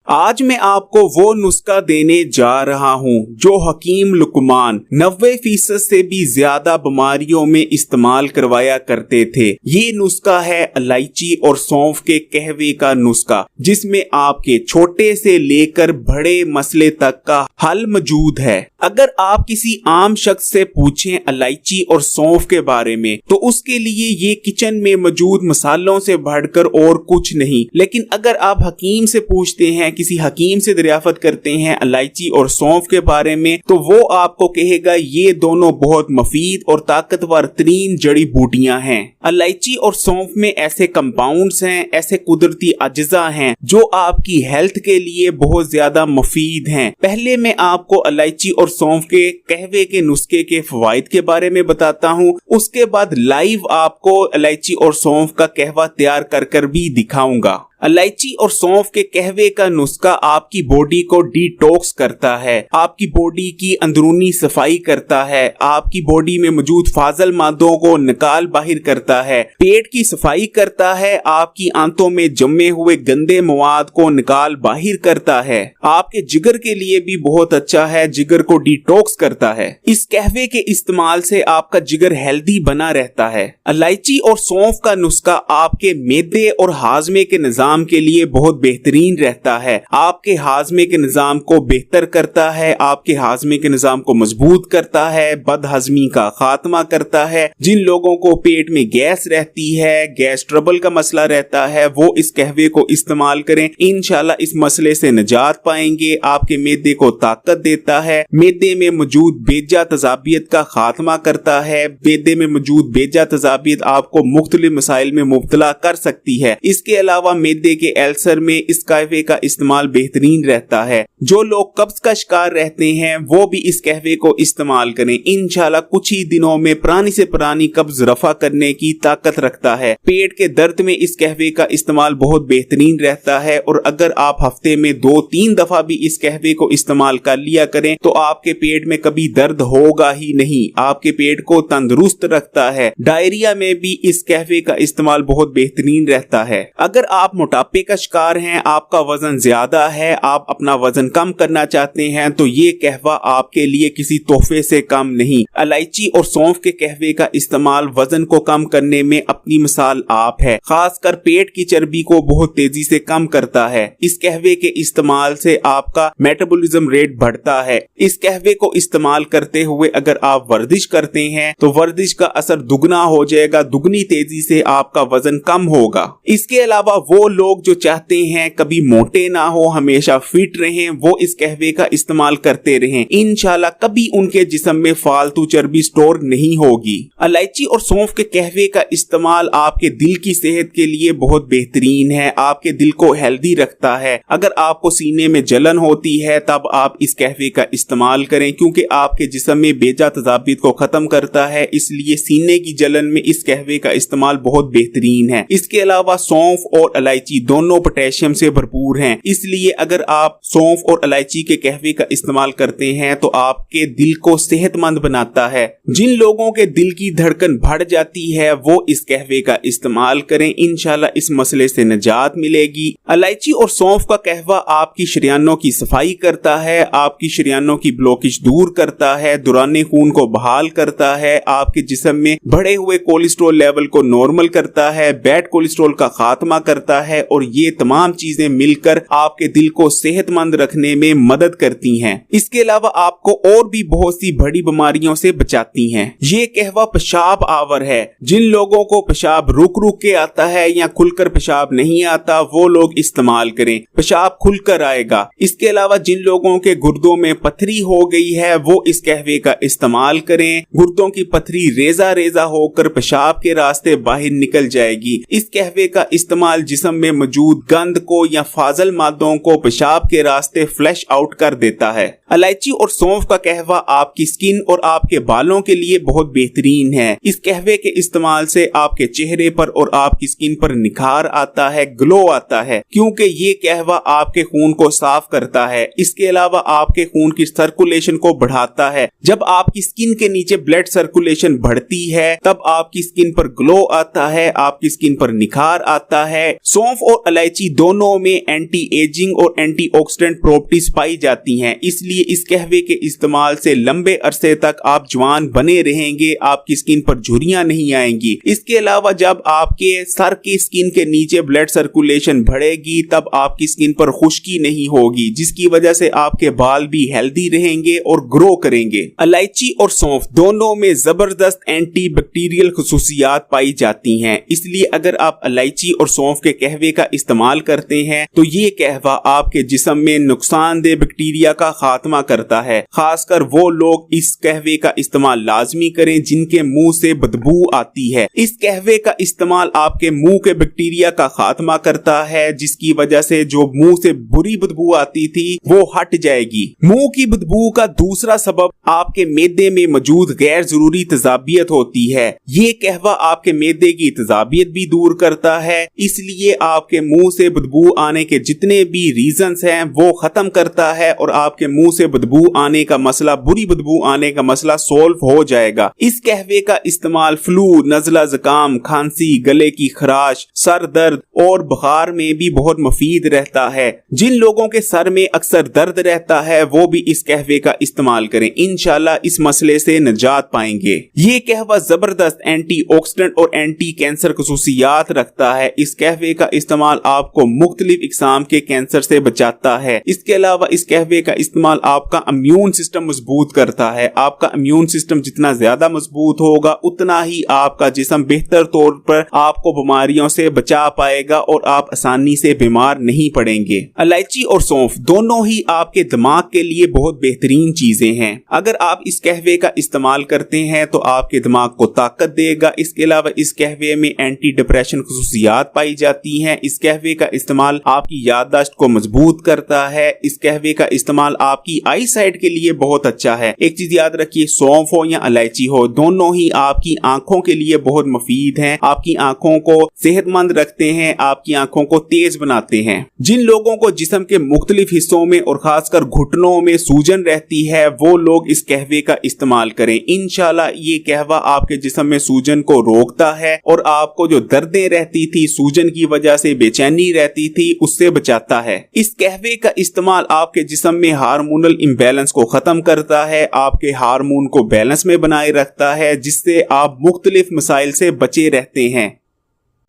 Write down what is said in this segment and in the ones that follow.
आज मैं आपको वो नुस्खा देने जा रहा हूँ जो हकीम लुकमान 90% से भी ज्यादा बीमारियों में इस्तेमाल करवाया करते थे। ये नुस्खा है इलायची और सौंफ के कहवे का नुस्खा, जिसमें आपके छोटे से लेकर बड़े मसले तक का हल मौजूद है। अगर आप किसी आम शख्स से पूछें इलायची और सौंफ के बारे में तो उसके लिए ये किचन में मौजूद मसालों से बढ़कर और कुछ नहीं, लेकिन अगर आप हकीम से पूछते हैं, किसी हकीम से दरियाफत करते हैं इलायची और सौंफ के बारे में, तो वो आपको कहेगा ये दोनों बहुत मुफीद और ताकतवर तरीन जड़ी बूटियां हैं। इलायची और सौंफ में ऐसे कंपाउंड्स हैं, ऐसे कुदरती अज्जा हैं जो आपकी हेल्थ के लिए बहुत ज्यादा मुफीद हैं। पहले मैं आपको इलायची और सौंफ के कहवे के नुस्खे के फवाइद के बारे में बताता हूँ, उसके बाद लाइव आपको इलायची और सौंफ का कहवा तैयार कर भी दिखाऊंगा। इलायची और सौंफ के कहवे का नुस्खा आपकी बॉडी को डिटॉक्स करता है, आपकी बॉडी की अंदरूनी सफाई करता है, आपकी बॉडी में मौजूद फाजल मादों को निकाल बाहर करता है, पेट की सफाई करता है, आपकी आंतों में जमे हुए गंदे मवाद को निकाल बाहर करता है, आपके जिगर के लिए भी बहुत अच्छा है, जिगर को डिटॉक्स करता है। इस कहवे के इस्तेमाल से आपका जिगर हेल्दी बना रहता है। इलायची और सौंफ का नुस्खा आपके मैदे और हाजमे के निजाम के लिए बहुत बेहतरीन रहता है, आपके हाजमे के निजाम को बेहतर करता है, आपके हाजमे के निजाम को मजबूत करता है, बदहजमी का खात्मा करता है। जिन लोगों को पेट में गैस रहती है, गैस ट्रबल का मसला रहता है, वो इस कहवे को इस्तेमाल करें, इंशाल्लाह इस मसले से निजात पाएंगे। आपके मैदे को ताकत देता है, मैदे में मौजूद बेजा तजाबियत का खात्मा करता है। मैदे में मौजूद बेजा तजाबियत आपको मुख्तलिफ मसाइल में मुब्तला कर सकती है। इसके अलावा मैदे के अल्सर में इस कहवे का इस्तेमाल बेहतरीन रहता है। जो लोग कब्ज का शिकार रहते हैं वो भी इस कहवे को इस्तेमाल करें, इंशाल्लाह कुछ ही दिनों में पुरानी से पुरानी कब्ज रफा करने की ताकत रखता है। पेट के दर्द में इस कहवे का इस्तेमाल बहुत बेहतरीन रहता है, और अगर आप हफ्ते में 2-3 दफा भी इस कहवे को इस्तेमाल कर लिया करें तो आपके पेट में कभी दर्द होगा ही नहीं, आपके पेट को तंदुरुस्त रखता है। डायरिया में भी इस कहवे का इस्तेमाल बहुत बेहतरीन रहता है। अगर आप मोटापे का शिकार हैं, आपका वजन ज्यादा है, आप अपना वजन कम करना चाहते हैं, तो ये कहवा आपके लिए किसी तोहफे से कम नहीं। इलायची और सौंफ के कहवे का इस्तेमाल वजन को कम करने में अपनी मिसाल आप है, खासकर पेट की चर्बी को बहुत तेजी से कम करता है। इस कहवे के इस्तेमाल से आपका मेटाबॉलिज्म रेट बढ़ता है। इस कहवे को इस्तेमाल करते हुए अगर आप वर्जिश करते हैं तो वर्जिश का असर दुगना हो जाएगा, दुगनी तेजी से आपका वजन कम होगा। इसके अलावा वो लोग जो चाहते हैं कभी मोटे ना हो, हमेशा फिट रहें, वो इस कहवे का इस्तेमाल करते रहें, इंशाल्लाह कभी उनके जिस्म में फालतू चर्बी स्टोर नहीं होगी। इलायची और सौंफ के कहवे का इस्तेमाल आपके दिल की सेहत के लिए बहुत बेहतरीन है, आपके दिल को हेल्दी रखता है। अगर आपको सीने में जलन होती है तब आप इस कहवे का इस्तेमाल करें, क्योंकि आपके जिस्म में बेजा तजाबियत को खत्म करता है, इसलिए सीने की जलन में इस कहवे का इस्तेमाल बहुत बेहतरीन है। इसके अलावा सौंफ और इलायची दोनों पोटेशियम से भरपूर हैं, इसलिए अगर आप सौंफ और इलायची के कहवे का इस्तेमाल करते हैं तो आपके दिल को सेहतमंद बनाता है। जिन लोगों के दिल की धड़कन बढ़ जाती है वो इस कहवे का इस्तेमाल करें, इंशाल्लाह इस मसले से निजात मिलेगी। इलायची और सौंफ का कहवा आपकी शरियानों की सफाई करता है, आपकी शरियानों की ब्लॉकेज दूर करता है, दौरान खून को बहाल करता है, आपके जिस्म में बढ़े हुए कोलेस्ट्रॉल लेवल को नॉर्मल करता है, बैड कोलेस्ट्रॉल का खात्मा करता है, और ये तमाम चीजें मिलकर आपके दिल को सेहतमंद रखने में मदद करती हैं। इसके अलावा आपको और भी बहुत सी बड़ी बीमारियों से बचाती हैं। ये कहवा पेशाब आवर है, जिन लोगों को पेशाब रुक रुक के आता है या खुलकर पेशाब नहीं आता वो लोग इस्तेमाल करें, पेशाब खुलकर आएगा। इसके अलावा जिन लोगों के गुर्दों में पथरी हो गई है वो इस कहवे का इस्तेमाल करें, गुर्दों की पथरी रेजा रेजा होकर पेशाब के रास्ते बाहर निकल जाएगी। इस कहवे का इस्तेमाल जिस्म में मौजूद गंद को या फाजल मादों को पेशाब के रास्ते फ्लैश आउट कर देता है। इलायची और सौंफ का कहवा आपकी स्किन और आपके बालों के लिए बहुत बेहतरीन है। इस कहवे के इस्तेमाल से आपके चेहरे पर और आपकी स्किन पर निखार आता है, ग्लो आता है, क्योंकि ये कहवा आपके खून को साफ करता है। इसके अलावा आपके खून की सर्कुलेशन को बढ़ाता है। जब आपकी स्किन के नीचे ब्लड सर्कुलेशन बढ़ती है तब आपकी स्किन पर ग्लो आता है, आपकी स्किन पर निखार आता है। सौंफ सौंफ और इलायची दोनों में एंटी एजिंग और एंटीऑक्सीडेंट प्रॉपर्टीज पाई जाती हैं, इसलिए इस कहवे के इस्तेमाल से लंबे अरसे तक आप जवान बने रहेंगे, आपकी स्किन पर झुर्रियां नहीं आएंगी। इसके अलावा जब आपके सर की स्किन के नीचे ब्लड सर्कुलेशन बढ़ेगी तब आपकी स्किन पर खुश्की नहीं होगी, जिसकी वजह से आपके बाल भी हेल्दी रहेंगे और ग्रो करेंगे। इलायची और सौंफ दोनों में जबरदस्त एंटी बैक्टीरियल खुसूसियात पाई जाती हैं, इसलिए अगर आप इलायची और सौंफ के कहवे का इस्तेमाल करते हैं तो ये कहवा आपके जिस्म में नुकसानदेह बैक्टीरिया का खात्मा करता है। खासकर वो लोग इस कहवे का इस्तेमाल लाजमी करें जिनके मुंह से बदबू आती है। इस कहवे का इस्तेमाल आपके मुंह के बैक्टीरिया का खात्मा करता है, जिसकी वजह से जो मुंह से बुरी बदबू आती थी वो हट जाएगी। मुंह की बदबू का दूसरा सबब आपके मैदे में मौजूद गैर जरूरी तेजाबियत होती है। ये कहवा आपके मैदे की तेजाबियत भी दूर करता है, इसलिए आपके मुंह से बदबू आने के जितने भी रीजंस हैं वो खत्म करता है और आपके मुंह से बदबू आने का मसला, बुरी बदबू आने का मसला सोल्व हो जाएगा। इस कहवे का इस्तेमाल फ्लू, नजला, जुकाम, खांसी, गले की खराश, सर दर्द और बुखार में भी बहुत मुफीद रहता है। जिन लोगों के सर में अक्सर दर्द रहता है वो भी इस कहवे का इस्तेमाल करें, इंशाल्लाह इस मसले से निजात पाएंगे। ये कहवा जबरदस्त एंटीऑक्सीडेंट और एंटी कैंसर खुसूसियात रखता है। इस कहवे का इस्तेमाल आपको मुख्तलिफ इकसाम के कैंसर से बचाता है। इसके अलावा इस कहवे का इस्तेमाल आपका इम्यून सिस्टम मजबूत करता है। आपका इम्यून सिस्टम जितना ज्यादा मजबूत होगा उतना ही आपका जिस्म बेहतर तौर पर आपको बीमारियों से बचा पाएगा और आप आसानी से बीमार नहीं पड़ेंगे। इलायची और सौंफ दोनों ही आपके दिमाग के लिए बहुत बेहतरीन चीजें हैं। अगर आप इस कहवे का इस्तेमाल करते हैं तो आपके दिमाग को ताकत देगा। इसके अलावा इस कहवे में एंटी डिप्रेशन खुसूसियात पाई जाती हैं। इस कहवे का इस्तेमाल आपकी याददाश्त को मजबूत करता है। इस कहवे का इस्तेमाल आपकी आई साइट के लिए बहुत अच्छा है। एक चीज याद रखिए, सौंफ हो या इलायची हो, दोनों ही आपकी आंखों के लिए बहुत मुफीद हैं। आपकी आंखों को सेहतमंद रखते हैं, आपकी आंखों को तेज बनाते हैं। जिन लोगों को जिस्म के मुख्तलिफ हिस्सों में और खासकर घुटनों में सूजन रहती है वो लोग इस कहवे का इस्तेमाल करें। इंशाल्लाह ये कहवा आपके जिस्म में सूजन को रोकता है और आपको जो दर्दें रहती थी, सूजन की वजह से बेचैनी रहती थी, उससे बचाता है। इस कहवे का इस्तेमाल आपके जिस्म में हार्मोनल इम्बैलेंस को खत्म करता है, आपके हार्मोन को बैलेंस में बनाए रखता है, जिससे आप मुख्तलिफ मसाइल से बचे रहते हैं।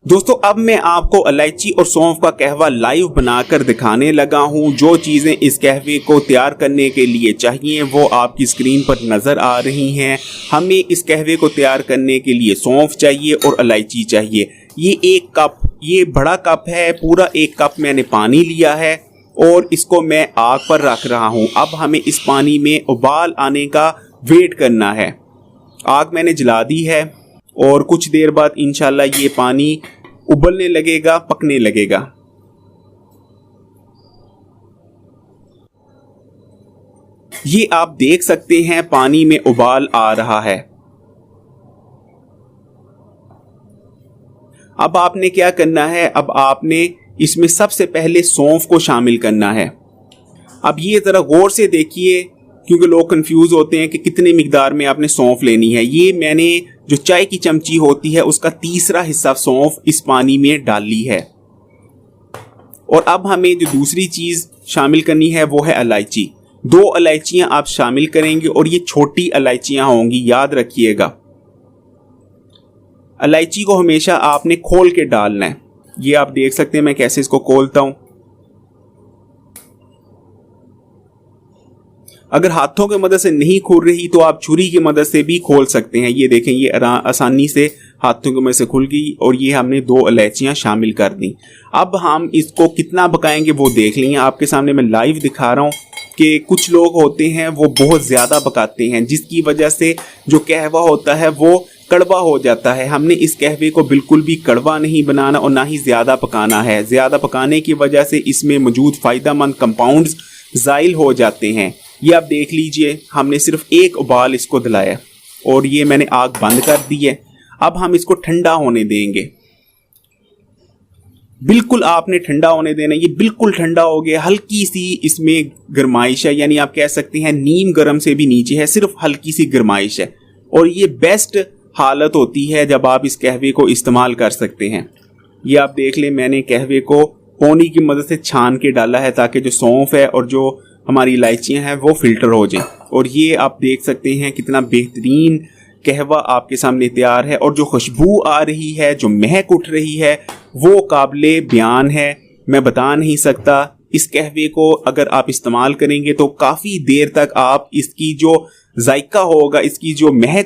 दोस्तों अब मैं आपको इलायची और सौंफ का कहवा लाइव बनाकर दिखाने लगा हूं। जो चीजें इस कहवे को तैयार करने के लिए चाहिए वो आपकी स्क्रीन पर नजर आ रही हैं। हमें इस कहवे को तैयार करने के लिए सौंफ चाहिए और इलायची चाहिए। ये एक कप, ये बड़ा कप है, पूरा एक कप मैंने पानी लिया है और इसको मैं आग पर रख रहा हूं। अब हमें इस पानी में उबाल आने का वेट करना है। आग मैंने जला दी है और कुछ देर बाद इंशाल्लाह ये पानी उबलने लगेगा, पकने लगेगा। ये आप देख सकते हैं पानी में उबाल आ रहा है। अब आपने क्या करना है, अब आपने इसमें सबसे पहले सौंफ को शामिल करना है। अब ये जरा गौर से देखिए क्योंकि लोग कंफ्यूज होते हैं कि कितने मिकदार में आपने सौंफ लेनी है। ये मैंने जो चाय की चमची होती है उसका तीसरा हिस्सा सौंफ इस पानी में डाली है। और अब हमें जो दूसरी चीज शामिल करनी है वो है इलायची। 2 इलायचियां आप शामिल करेंगे और ये छोटी इलायचियां होंगी, याद रखिएगा। इलायची को हमेशा आपने खोल के डालना है। ये आप देख सकते हैं मैं कैसे इसको खोलता हूं। अगर हाथों की मदद से नहीं खुल रही तो आप छुरी की मदद से भी खोल सकते हैं। ये देखें, ये आसानी से हाथों की मदद से खुल गई और ये हमने 2 इलायचियां शामिल कर दी। अब हम इसको कितना पकाएंगे वो देख लेंगे। आपके सामने मैं लाइव दिखा रहा हूँ कि कुछ लोग होते हैं वो बहुत ज़्यादा पकाते हैं, जिसकी वजह से जो कहवा होता है वो कड़वा हो जाता है। हमने इस कहवे को बिल्कुल भी कड़वा नहीं बनाना और ना ही ज़्यादा पकाना है। ज़्यादा पकाने की वजह से इसमें मौजूद फ़ायदेमंद कंपाउंड्स ज़ाइल हो जाते हैं। ये आप देख लीजिए, हमने सिर्फ एक उबाल इसको दिलाया और ये मैंने आग बंद कर दी है। अब हम इसको ठंडा होने देंगे। बिल्कुल आपने ठंडा होने देना। ये बिल्कुल ठंडा हो गया, हल्की सी इसमें गरमाइश है, यानी आप कह सकते हैं नीम गर्म से भी नीचे है, सिर्फ हल्की सी गरमाइश है। और ये बेस्ट हालत होती है जब आप इस कहवे को इस्तेमाल कर सकते हैं। ये आप देख लें, मैंने कहवे को पोनी की मदद से छान के डाला है ताकि जो सौंफ है और जो हमारी इलायचियां हैं वो फिल्टर हो जाएं। और ये आप देख सकते हैं कितना बेहतरीन कहवा आपके सामने तैयार है, और जो खुशबू आ रही है, जो महक उठ रही है, वो काबिले बयान है, मैं बता नहीं सकता। इस कहवे को अगर आप इस्तेमाल करेंगे तो काफ़ी देर तक आप इसकी जो जायका होगा, इसकी जो महक